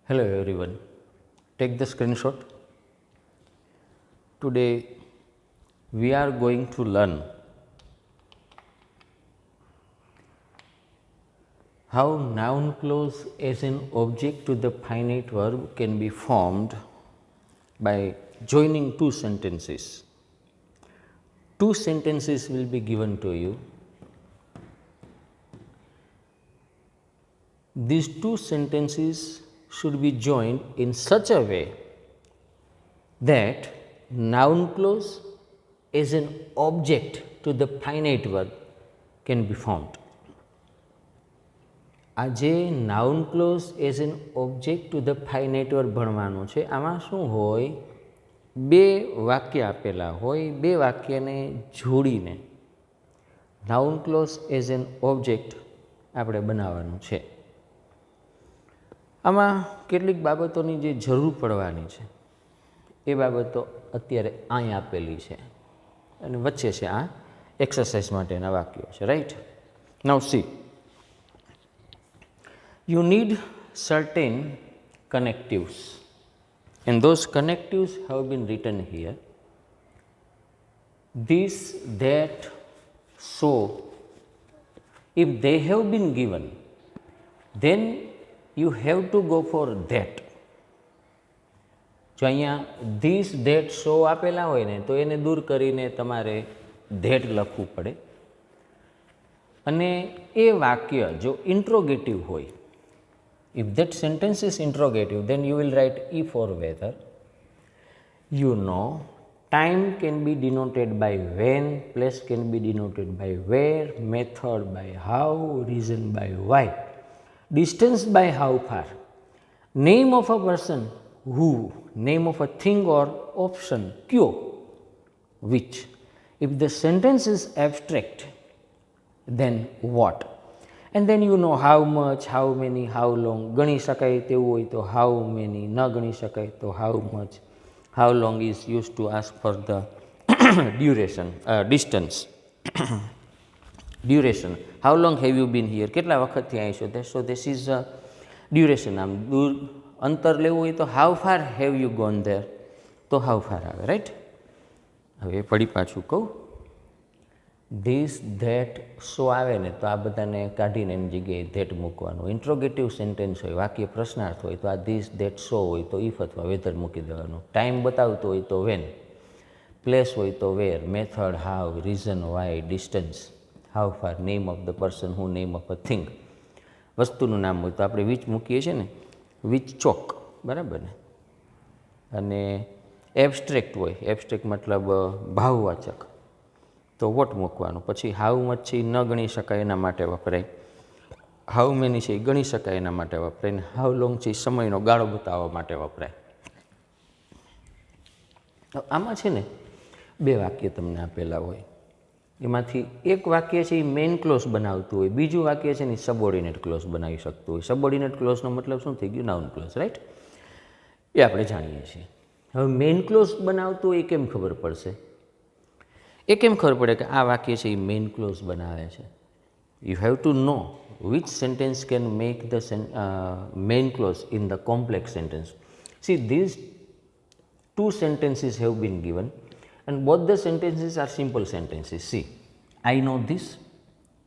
Hello everyone, take the screenshot. Today we are going to learn how noun clause as an object to the finite verb can be formed by joining two sentences. Two sentences will be given to you. These two sentences should be joined in such a way that noun clause as an object to the finite verb can be formed. આજે noun clause as an object to the finite verb ભણવાનું છે. આમાં શું હોય, બે વાક્ય આપેલા હોય, બે વાક્યને જોડીને noun clause as an object આપણે બનાવવાનું છે. આમાં કેટલીક બાબતોની જે જરૂર પડવાની છે એ બાબતો અત્યારે અહીં આપેલી છે અને વચ્ચે છે આ એક્સરસાઇઝ માટેના વાક્યો છે. Right, now C, you need certain connectives and those connectives have been written here. This, that, so, if they have been given, then you have to go for that. જો અહીંયા this, that, so આપેલા હોય ને તો એને દૂર કરીને તમારે that લખવું પડે. અને એ વાક્ય જો ઇન્ટ્રોગેટિવ હોય, if that sentence is interrogative, then you will write if or whether. You know, time can be denoted by when, place can be denoted by where, method by how, reason by why, distance by how far, name of a person who, name of a thing or option kyo, which. If the sentence is abstract, then what? And then you know how much, how many, how long. ગણી શકાય તેવું હોય તો how many, ન ગણી શકાય તો how much. How long is used to ask for the duration, distance. Duration, how long have you been here, કેટલા વખતથી અહીં છો. So this is a duration. આમ દૂર અંતર લેવું હોય તો how far have you gone there, તો how far આવે. રાઈટ, હવે ફરી પાછું કહું, ધીસ, ધેટ, સો આવે ને તો આ બધાને કાઢીને એની જગ્યાએ ધેટ મૂકવાનું. ઇન્ટ્રોગેટિવ સેન્ટેન્સ હોય, વાક્ય પ્રશ્નાર્થ હોય તો આ ધીસ, ધેટ, સો હોય તો ઇફ અથવા વેધર મૂકી દેવાનું. ટાઈમ બતાવતો હોય તો વેન, પ્લેસ હોય તો where, method how, reason why, distance how far, name of the person who, name of a thing. વસ્તુનું નામ હોય તો આપણે વિચ મૂકીએ છીએ ને, વિચ ચોક, બરાબર ને. અને એબસ્ટ્રેક્ટ હોય, એબસ્ટ્રેક્ટ મતલબ ભાવવાચક, તો વોટ મૂકવાનું. પછી હાઉ મચ છે ન ગણી શકાય એના માટે વપરાય, હાઉ મેની છે એ ગણી શકાય એના માટે વપરાય, ને હાઉ લોંગ છે એ સમયનો ગાળો બતાવવા માટે વપરાય. તો આમાં છે ને બે વાક્ય તમને આપેલા હોય, એમાંથી એક વાક્ય છે એ મેઇન ક્લોઝ બનાવતું હોય, બીજું વાક્ય છે ને એ સબોર્ડિનેટ ક્લોઝ બનાવી શકતું હોય. સબોર્ડિનેટ ક્લોઝનો મતલબ શું થઈ ગયું, નાઉન ક્લોઝ. રાઈટ, એ આપણે જાણીએ છીએ. હવે મેઇન ક્લોઝ બનાવતું હોય એ કેમ ખબર પડશે, એ કેમ ખબર પડે કે આ વાક્ય છે એ મેઇન ક્લોઝ બનાવે છે. You have to know which sentence can make the main clause in the complex sentence. See, these two sentences have been given and both the sentences are simple sentences. See, I know this,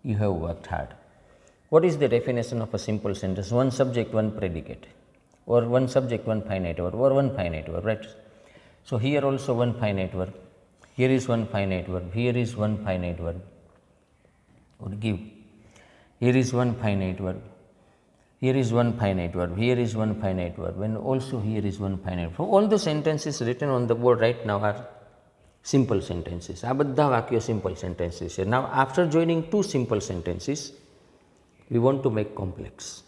you have worked hard. What is the definition of a simple sentence? One subject, one predicate, or one subject, one finite verb, or one finite verb, right? So here also one finite verb, here is one finite verb, here is one finite verb, or give, here is one finite verb, here is one finite verb, here is one finite verb, and also here is one finite verb. All the sentences written on the board right now are simple sentences. આ બધા વાક્યો simple sentences છે. Now after joining two simple sentences, we want to make complex.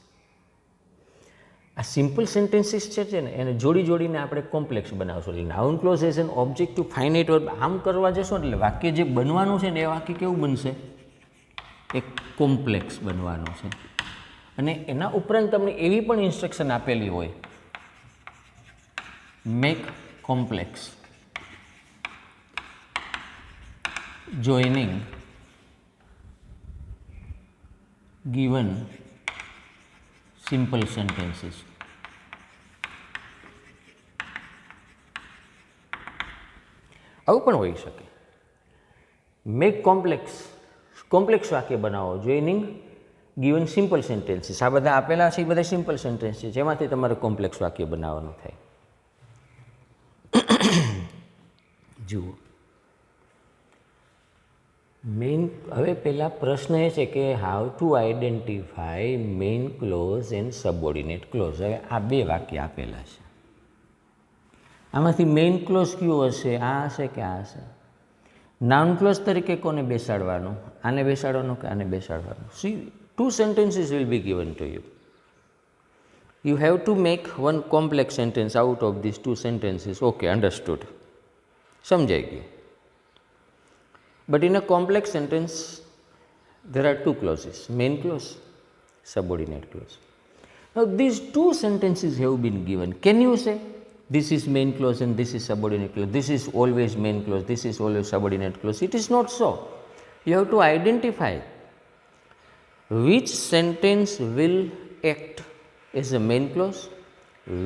આ simple sentences છે ને એને જોડી જોડીને આપણે કોમ્પ્લેક્સ બનાવશું. એટલે noun clause as an object to finite verb આમ કરવા જશો એટલે વાક્ય જે બનવાનું છે ને એ વાક્ય કેવું બનશે, એક કોમ્પ્લેક્સ બનવાનું છે. અને એના ઉપરાંત તમને એવી પણ ઇન્સ્ટ્રક્શન આપેલી હોય, make complex joining given simple sentences. આવું પણ હોઈ શકે. મેક કોમ્પ્લેક્સ વાક્ય બનાવો જોઈનિંગ ગિવન સિમ્પલ સેન્ટેન્સીસ. આ બધા આપેલા છે એ બધા સિમ્પલ સેન્ટેન્સ છે જેમાંથી તમારે કોમ્પ્લેક્સ વાક્ય બનાવવાનું થાય. જુઓ હવે પહેલાં પ્રશ્ન એ છે કે how to identify main clause and subordinate clause. હવે આ બે વાક્ય આપેલા છે, આમાંથી મેઇન ક્લોઝ કયો હશે? આ હશે કે આ હશે? નાઉન ક્લોઝ તરીકે કોને બેસાડવાનું? આને બેસાડવાનું કે આને બેસાડવાનું? See, two sentences will be given to you. You have to make one complex sentence out of these two sentences. Okay, understood. સમજાઈ ગયું. But in a complex sentence, there are two clauses, main clause, subordinate clause. Now, these two sentences have been given. Can you say, this is main clause and this is subordinate clause, this is always main clause, this is always subordinate clause? It is not so. You have to identify which sentence will act as a main clause,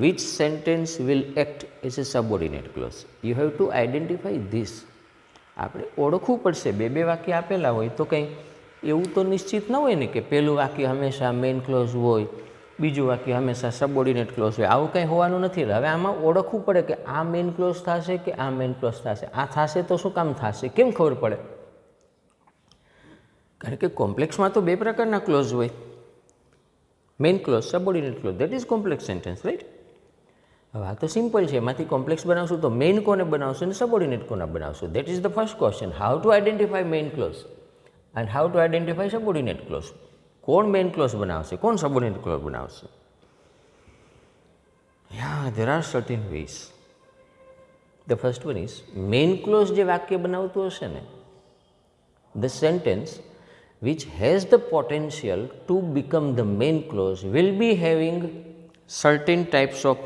which sentence will act as a subordinate clause. You have to identify this. આપણે ઓળખવું પડશે. બે વાક્ય આપેલા હોય તો કંઈ એવું તો નિશ્ચિત ન હોય ને કે પહેલું વાક્ય હંમેશા મેઇન ક્લોઝ હોય, બીજું વાક્ય હંમેશા સબઓર્ડિનેટ ક્લોઝ હોય. આવું કંઈ હોવાનું નથી. હવે આમાં ઓળખવું પડે કે આ મેઇન ક્લોઝ થશે કે આ મેઇન ક્લોઝ થશે. આ થશે તો શું કામ થશે? કેમ ખબર પડે? કારણ કે કોમ્પ્લેક્સમાં તો બે પ્રકારના ક્લોઝ હોય, main clause, subordinate clause. That is complex sentence, right? હવે આ તો સિમ્પલ છે. એમાંથી કોમ્પ્લેક્સ બનાવશું તો મેઇન કોને બનાવશું અને સબઓર્ડિનેટ કોને બનાવશું? That is the first question. How to identify main clause and how to identify subordinate clause. કોણ મેઇન ક્લોઝ બનાવશે, કોણ સબઓર્ડિનેટ ક્લોઝ બનાવશે? Yeah, there are certain ways. The first one is, main clause જે વાક્ય બનાવતું હશે ને, the sentence which has the potential to become the main clause will be having certain types of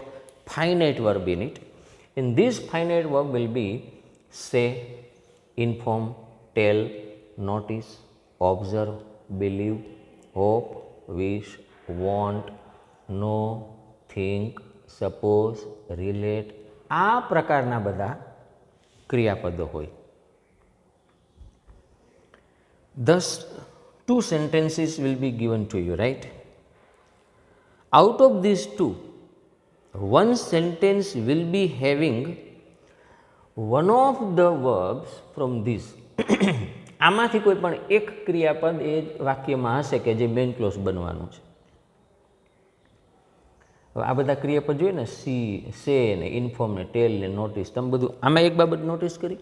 finite verb in it, and this finite verb will be say, inform, tell, notice, observe, believe, hope, wish, want, know, think, suppose, relate. આ પ્રકારના બધા ક્રિયાપદો હોય. Thus, two sentences will be given to you, right? Out of these two, one sentence will be having one of the verbs from this. આમાંથી કોઈ પણ એક ક્રિયાપદ એ વાક્યમાં હશે કે જે મેઇન ક્લોઝ બનવાનું છે. હવે આ બધા ક્રિયાપદ જોઈએ ને, સી, સે ને, ઇન્ફોર્મ ને, ટેલ ને, નોટિસ, તમે બધું આમાં એક બાબત નોટિસ કરી?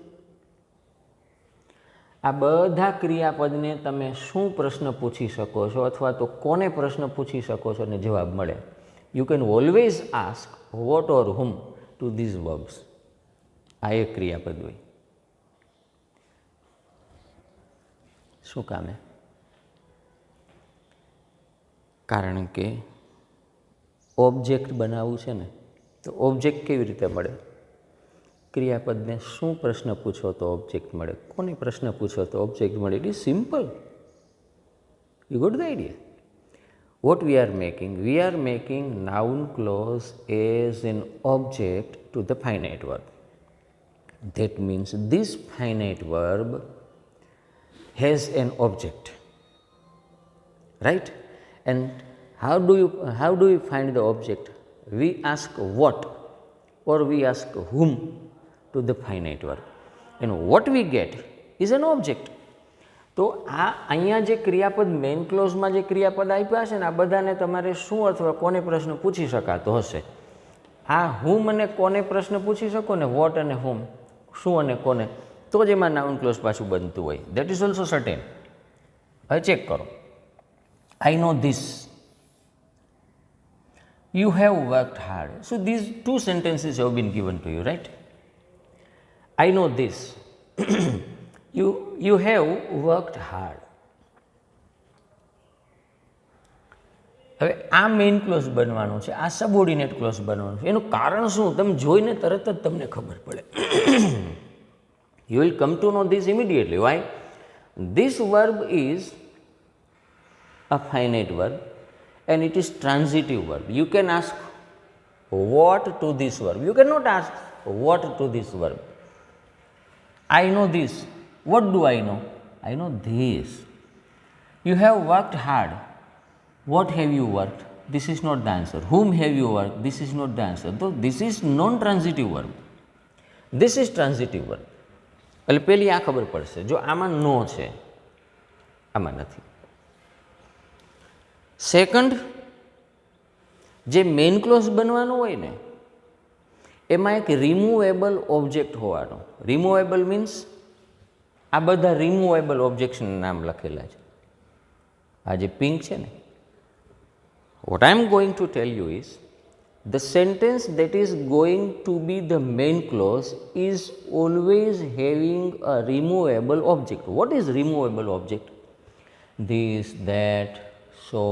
આ બધા ક્રિયાપદને તમે શું પ્રશ્ન પૂછી શકો છો અથવા તો કોને પ્રશ્ન પૂછી શકો છો અને જવાબ મળે? You can always ask what or whom to these verbs. આ એક ક્રિયાપદ હોય. શું કામે? કારણ કે ઓબ્જેક્ટ બનાવવું છે ને, તો ઓબ્જેક્ટ કેવી રીતે મળે? ક્રિયાપદને શું પ્રશ્ન પૂછો તો ઓબ્જેક્ટ મળે, કોને પ્રશ્ન પૂછો તો ઓબ્જેક્ટ મળે. It is simple. You got the idea? What we are making noun clause as an object to the finite verb. That means this finite verb has an object, right? And how do you find the object? We ask what or we ask whom to the finite verb, and what we get is an object. તો આ અહીંયા જે ક્રિયાપદ main ક્લોઝમાં જે ક્રિયાપદ આપ્યા છે ને, આ બધાને તમારે શું અથવા કોને પ્રશ્ન પૂછી શકાતો હશે? આ હુમ અને કોને પ્રશ્ન પૂછી શકો ને, વોટ અને હુમ, શું અને કોને, તો જ એમાં નાઉન ક્લોઝ પાછું બનતું હોય. That is also certain. હવે ચેક કરો. I know this, you have worked hard. So these two sentences have been given to you, right? I know this, you have worked hard. હવે આ main close બનવાનું છે, આ subordinate close બનવાનું છે. એનું કારણ શું? તમે જોઈને તરત જ તમને ખબર પડે. You will come to know this immediately. Why? This verb is a finite verb and it is transitive verb. You can ask what to this verb. You cannot ask what to this verb. I know this. What do I know? I know this. You have worked hard. What have you worked? This is not the answer. Whom have you worked? This is not the answer. So this is non-transitive verb. This is transitive verb. એટલે પહેલી આ ખબર પડશે જો આમાં નો છે આમાં નથી. સેકન્ડ, જે મેઇન ક્લોઝ બનવાનું હોય ને એમાં એક રિમૂવેબલ ઓબ્જેક્ટ હોવાનો. રિમૂવેબલ મીન્સ આ બધા રિમૂવેબલ ઓબ્જેક્ટના નામ લખેલા છે. આ જે પિંક છે ને, what I am going to tell you is the sentence that is going to be the main clause is always having a removable object. What is removable object? This, that, so,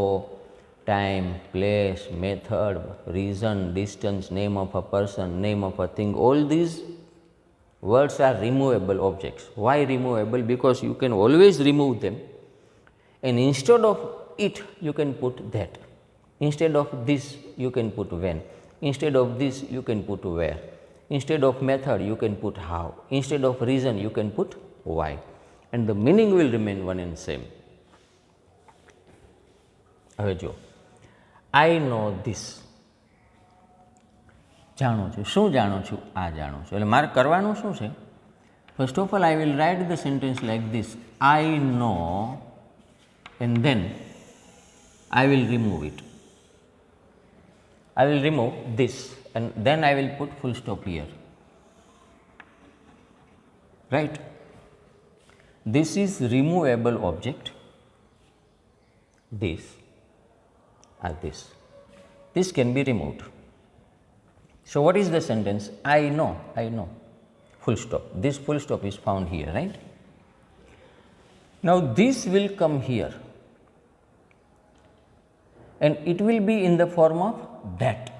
time, place, method, reason, distance, name of a person, name of a thing. All these words are removable objects. Why removable? Because you can always remove them, and instead of it you can put that. Instead of this you can put when. Instead of this you can put where. Instead of method you can put how. Instead of reason you can put why, and the meaning will remain one and same. હવે જો I know this, જાણું છું. શું જાણું છું? આ જાણું છું. એટલે મારે કરવાનું શું છે? First of all I will write the sentence like this: I know, and then I will remove it. I will remove this, and then I will put full stop here. Right? This is removable object. This or this. This can be removed. So what is the sentence? I know. I know. Full stop. This full stop is found here, right? Now this will come here, and it will be in the form of that.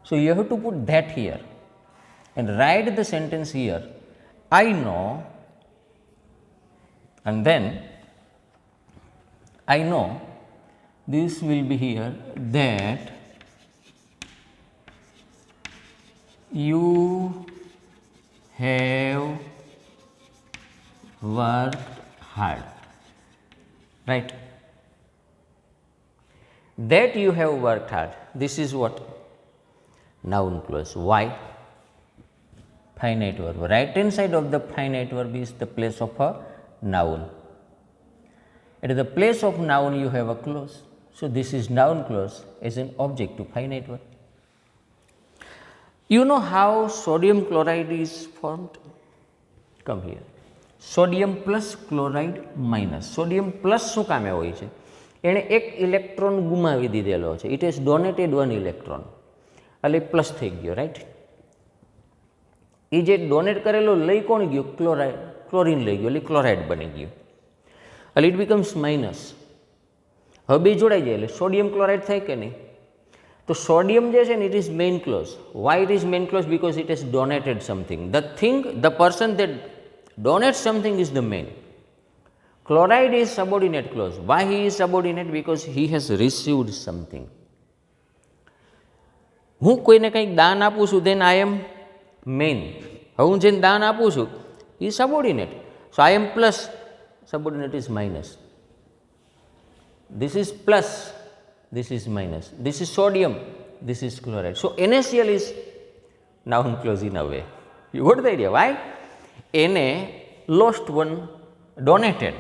So you have to put that here and write the sentence here: I know, and then I know, this will be here, that you have worked hard. Right? That you have worked hard. This is what? Noun clause. Why? Finite verb. Right hand side of the finite verb is the place of a noun. At the place of noun you have a clause. So this is noun clause as an object to finite verb. You know how sodium chloride is formed? Come here. Sodium plus chloride minus. Sodium plus શું કામે હોય છે? એણે એક electron ગુમાવી દીધેલો છે. It has donated one electron, એટલે plus થઈ ગયો. રાઈટ? એ જે ડોનેટ કરેલો લઈ કોણ ગયો? ક્લોરીન લઈ ગયો, એટલે ક્લોરાઇડ બની ગયો. એટલે ઇટ બીકમ્સ માઇનસ. હવે બે જોડાઈ જાય એટલે સોડિયમ ક્લોરાઇડ થાય કે નહીં? તો સોડિયમ જે છે ને, it is main clause. Why it is main clause? Because it has donated something. The person that donates something is the main. Chloride is subordinate clause. Why he is subordinate? Because he has received something. હું કોઈને કંઈક દાન આપું છું, then I am main. હવે હું જેને દાન આપું છું એ subordinate. So I am plus, subordinate is minus. This is plus, this is minus. This is sodium, this is chloride. So NaCl is noun clause in a way. You got the idea? Why? Na lost one, donated.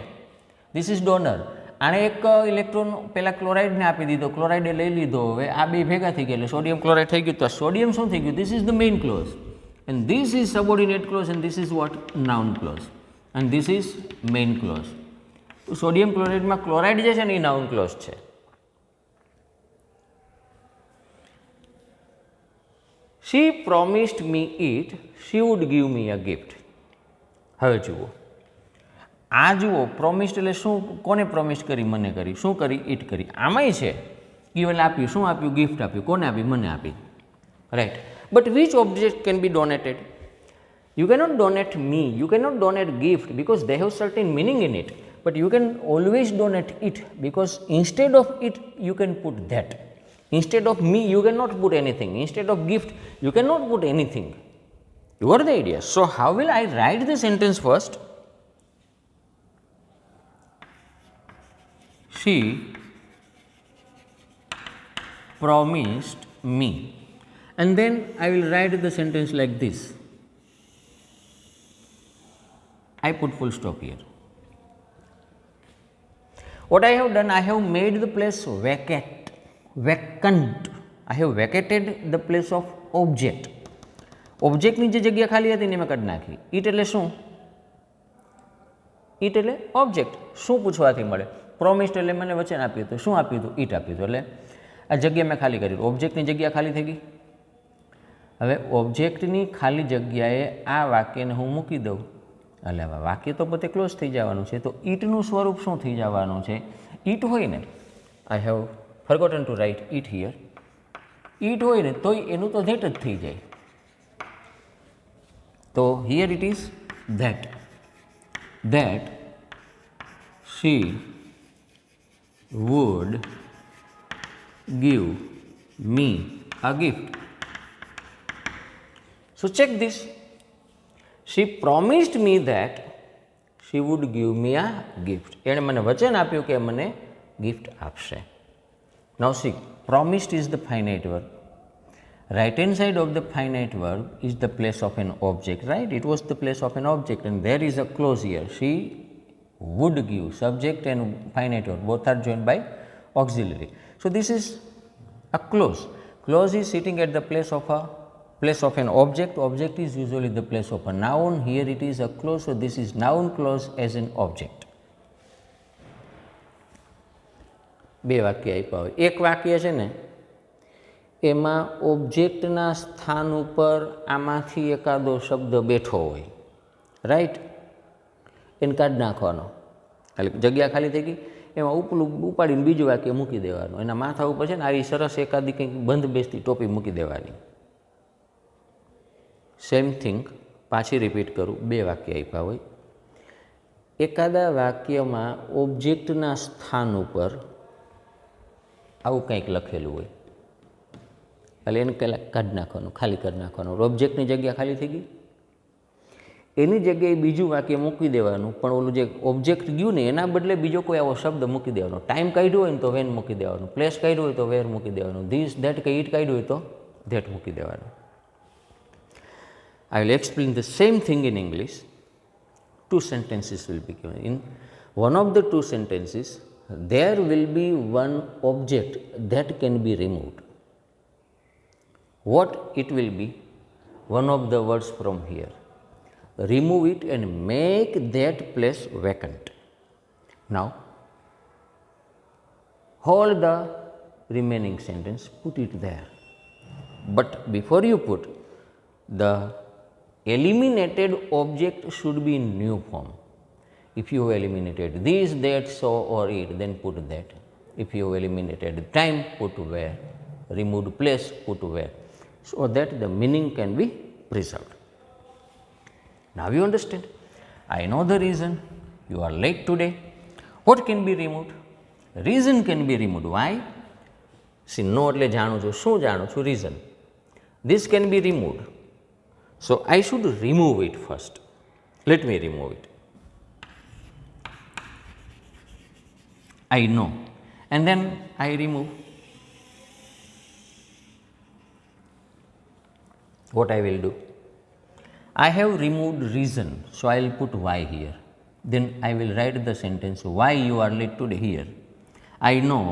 This is donor. આણે એક electron પહેલાં ક્લોરાઇડને આપી દીધો, ક્લોરાઇડે લઈ લીધો. હવે આ બે ભેગા થઈ ગયા એટલે સોડિયમ ક્લોરાઇડ થઈ ગયું. તો સોડિયમ શું થઈ ગયું? This is the main clause, and this is subordinate clause, and this is what? Noun clause, and this is main clause. તો સોડિયમ ક્લોરાઇડમાં ક્લોરાઇડ જે છે ને એ નાઉન ક્લોઝ છે. She promised me it, she would give me a gift. હવે જુઓ, આ જુઓ, પ્રોમિસ્ડ એટલે શું? કોને પ્રોમિસ કરી? મને કરી. શું કરી? ઇટ કરી. આમાંય છે ગિવન આપ્યું. શું આપ્યું? ગિફ્ટ આપ્યું. કોને આપી? મને આપી. Right? But which object can be donated? You cannot donate me, you cannot donate gift because they have certain meaning in it, but you can always donate it because instead of it you can put that. Instead of me you cannot put anything. Instead of gift you cannot put anything. You got the idea? So, how will I write the sentence first? She promised me, and then I will write the sentence like this. I put full stop here. What I have done, I have made the place vacant. I have vacated the place of object. ઓબ્જેક્ટની જે જગ્યા ખાલી હતી ને મેં કાઢી નાખી. It એટલે શું? ઇટ એટલે ઓબ્જેક્ટ. શું પૂછવાથી મળે? પ્રોમિસ્ડ એટલે મને વચન આપ્યું હતું. શું આપ્યું હતું? ઇટ આપ્યું હતું. એટલે આ જગ્યા મેં ખાલી કરી. ઓબ્જેક્ટની જગ્યા ખાલી થઈ ગઈ. હવે ઓબ્જેક્ટની ખાલી જગ્યાએ આ વાક્યને હું મૂકી દઉં એટલે હવે વાક્ય તો પોતે ક્લોઝ થઈ જવાનું છે. તો ઇટનું સ્વરૂપ શું થઈ જવાનું છે? ઇટ હોય ને, I have forgotten to write it here. It હોય ને તોય એનું તો ધેટ જ થઈ જાય. તો here it is that she would give me a gift. So check this. She promised me that she would give me a gift. એણે મને વચન આપ્યું કે મને ગિફ્ટ આપશે. Now see, promised is the finite verb. Right hand side of the finite verb is the place of an object, right? It was the place of an object, and there is a clause here. She would give, subject and finite verb both are joined by auxiliary. So this is a clause. Clause is sitting at the place of an object. Object is usually the place of a noun. Here it is a clause, so this is noun clause as an object. બે વાક્ય આપ્યા હોય. એક વાક્ય છે ને એમાં ઓબ્જેક્ટના સ્થાન ઉપર આમાંથી એકાદો શબ્દ બેઠો હોય, રાઈટ? એને કાઢી નાખવાનો. ખાલી જગ્યા ખાલી થઈ ગઈ, એમાં ઉપલું ઉપાડીને બીજું વાક્ય મૂકી દેવાનું. એના માથા ઉપર છે ને આવી સરસ એકાદી કંઈક બંધ બેસતી ટોપી મૂકી દેવાની. સેમ થિંગ પાછી રિપીટ કરું. બે વાક્ય આપ્યા હોય. એકાદા વાક્યમાં ઓબ્જેક્ટના સ્થાન ઉપર આવું કંઈક લખેલું હોય એટલે એને કાઢી નાખવાનું, ખાલી કરી નાખવાનું. ઓબ્જેક્ટની જગ્યા ખાલી થઈ ગઈ, એની જગ્યાએ બીજું વાક્ય મૂકી દેવાનું. પણ ઓલું જે ઓબ્જેક્ટ ગયું ને એના બદલે બીજો કોઈ આવો શબ્દ મૂકી દેવાનો. ટાઈમ કાઢ્યું હોય ને તો વેન મૂકી દેવાનું, પ્લેસ કાઢ્યું હોય તો વેર મૂકી દેવાનું, ધીસ ધેટ કે ઇટ કાઢ્યું હોય તો ધેટ મૂકી દેવાનું. I will explain the same thing in English. Two sentences will be given. In one of the two sentences, there will be one object that can be removed. What it will be? One of the words from here. Remove it and make that place vacant. Now, hold the remaining sentence, put it there. But before you put, the eliminated object should be in new form. If you have eliminated this, that, so or it, then put that. If you have eliminated time, put where. Removed place, put where. So that the meaning can be preserved. Now you understand. I know the reason. You are late today. What can be removed? Reason can be removed. Why? See, no એટલે જાણું છું. શું જાણું છું? Reason. This can be removed. So I should remove it first. Let me remove it. I know. And then I remove. What I will do? I have removed reason, so I will put why here. Then I will write the sentence, why you are late today here. I know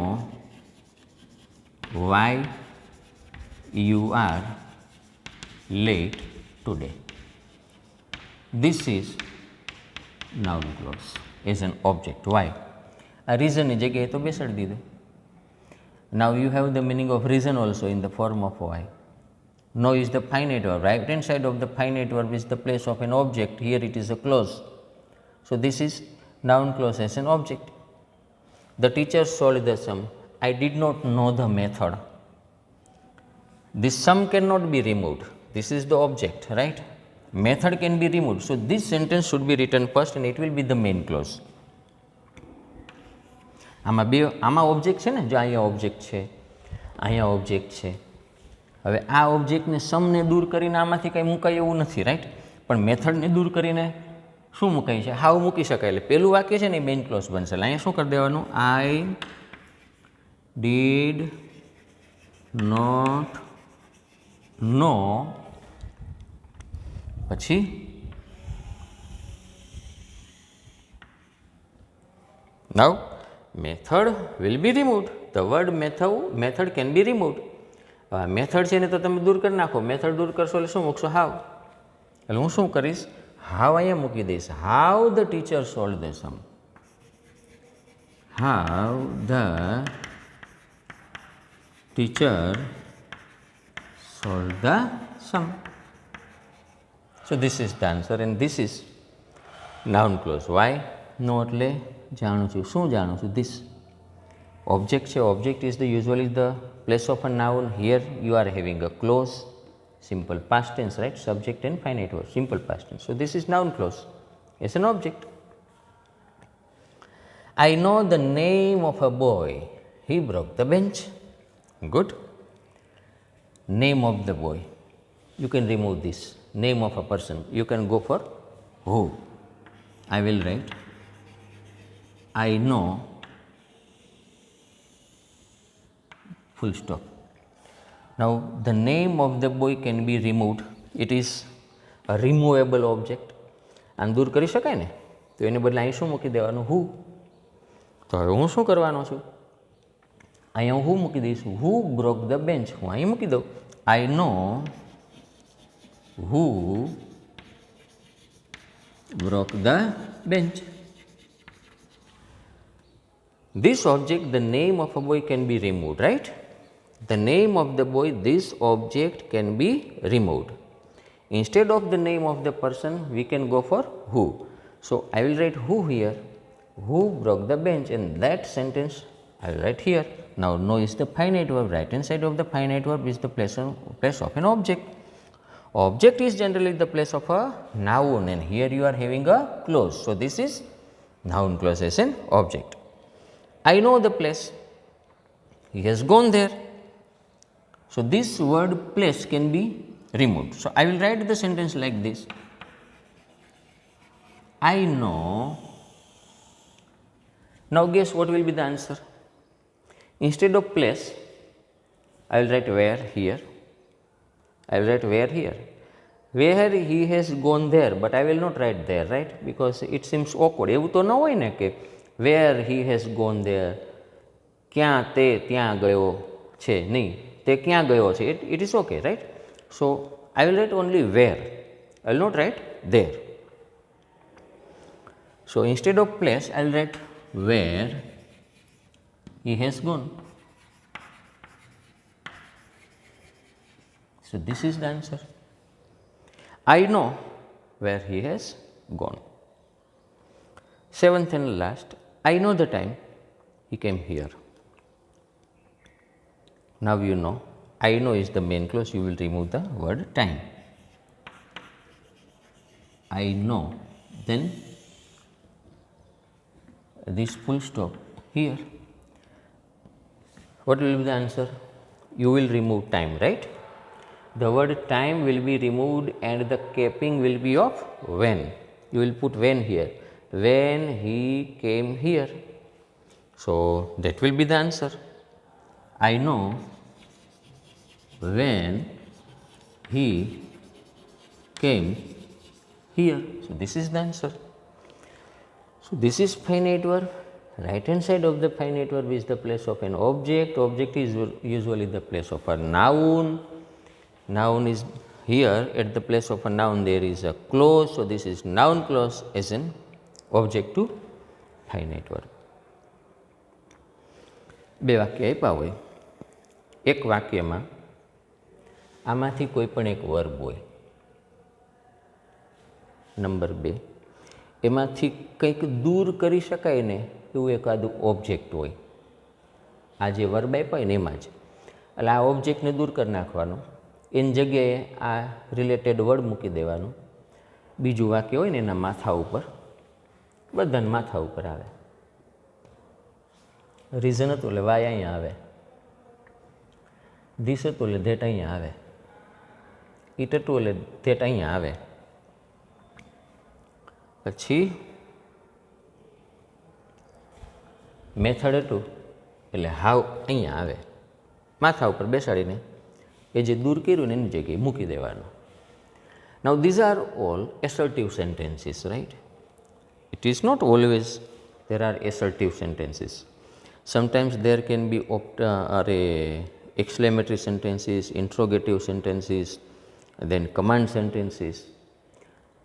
why you are late today. This is noun clause as an object. Why? A reason ની જગ્યાએ તો બેસાડી દીધું. Now you have the meaning of reason also in the form of why. No is the finite verb. Right hand side of the finite verb is the place of an object. Here it is a clause. So this is noun clause as an object. The teacher solved the sum. I did not know the method. This sum cannot be removed. This is the object, right? Method can be removed. So this sentence should be written first and it will be the main clause. આમાં object છે ને, જો અહીંયા object છે, અહીંયા object છે. હવે આ ઓબ્જેક્ટને સમને દૂર કરીને આમાંથી કંઈ મુકાય એવું નથી, રાઈટ? પણ મેથડને દૂર કરીને શું મુકાય છે? હાવ મૂકી શકાય. એટલે પેલું વાક્ય છે ને એ મેઇન ક્લોઝ બનશે. એટલે અહીંયા શું કરી દેવાનું? આઈ ડીડ નોટ નો, પછી now method will be removed. The word method can be removed. Method છે ને તો તમે દૂર કરી નાખો. મેથડ દૂર કરશો એટલે શું મૂકશો? હાવ. એટલે હું શું કરીશ? હાવ અહીંયા મૂકી દઈશ. How the teacher solve the sum. How the teacher solve the sum. So this is the answer and this is noun clause. Why? No એટલે જાણું છું. શું જાણું છું? This object છે. Object is the usually the place of a noun. Here you are having a clause, simple past tense, right? Subject and finite verb, simple past tense. So this is noun clause. It's an object. I know the name of a boy. He broke the bench. Good. Name of the boy. You can remove this. Name of a person. You can go for who. I will write I know full stop. Now the name of the boy can be removed. It is a removable object. આને દૂર કરી શકાય ને, તો એને બદલે અહીં શું મૂકી દેવાનું? હુ. તો હવે હું શું કરવાનો છું? અહીંયા હું મૂકી દઈશું. હુ બ્રોક ધ બેન્ચ. હું અહીં મૂકી દઉં. આઈ નો who broke the bench. This object, the name of a boy can be removed, right? The name of the boy, this object can be removed. Instead of the name of the person, we can go for who. So I will write who here. Who broke the bench, and that sentence I will write here. Now no is the finite verb. Right hand side of the finite verb is the place of an object. Object is generally the place of a noun, and here you are having a clause. So this is noun clause as an object. I know the place. He has gone there. So this word place can be removed. So I will write the sentence like this. I know. Now guess what will be the answer? Instead of place, I will write where here. I will write where here. Where he has gone there, but I will not write there, right? Because it seems awkward. એવું તો ન હોય ને કે where he has gone there. ક્યાં તે ત્યાં ગયો છે. નહીં, તે ક્યાં ગયો છે. It is okay, right? So I will write only where. I will not write there. So instead of place, I will write where he has gone. So this is the answer. I know where he has gone. Seventh and last, I know the time he came here. Now you know, I know is the main clause. You will remove the word time. I know, then this full stop here. What will be the answer? You will remove time, right? The word time will be removed and the capping will be of when. You will put when here. When he came here. So that will be the answer. I know when he came here. So this is the answer. So this is finite verb. Right hand side of the finite verb is the place of an object. Object is usually the place of a noun. Noun is here. At the place of a noun there is a clause. So this is noun clause as an object to finite verb. બે વાક્ય આપ્યા હોય. એક વાક્યમાં આમાંથી કોઈ પણ એક વર્બ હોય. નંબર 2, એમાંથી કંઈક દૂર કરી શકાય ને એવું એકાદું ઓબ્જેક્ટ હોય. આ જે વર્બ આપ્યા હોય ને એમાં જ. એટલે આ ઓબ્જેક્ટને દૂર કરી નાખવાનું. એની જગ્યાએ આ રિલેટેડ વર્ડ મૂકી દેવાનું. બીજું વાક્ય હોય ને એના માથા ઉપર, બધાને માથા ઉપર આવે. રીઝન હતું એટલે વાય અહીંયા આવે. ધીસ હતું એટલે ધેટ અહીંયા આવે, ઈટ હતું એટલે ધેટ અહીંયા આવે, પછી મેથડ હતું એટલે હાવ અહીંયા આવે, માથા ઉપર બેસાડીને એ જે દૂર કર્યું ને એની જગ્યાએ મૂકી દેવાનું. Now these are all assertive sentences, right? It is not always there are assertive sentences. Sometimes there can be exclamatory sentences, interrogative sentences, then command sentences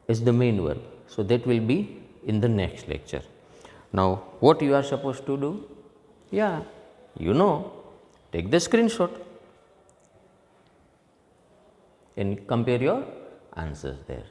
as the main verb. So that will be in the next lecture. Now what you are supposed to do? Yeah, you know, take the screenshot and compare your answers there.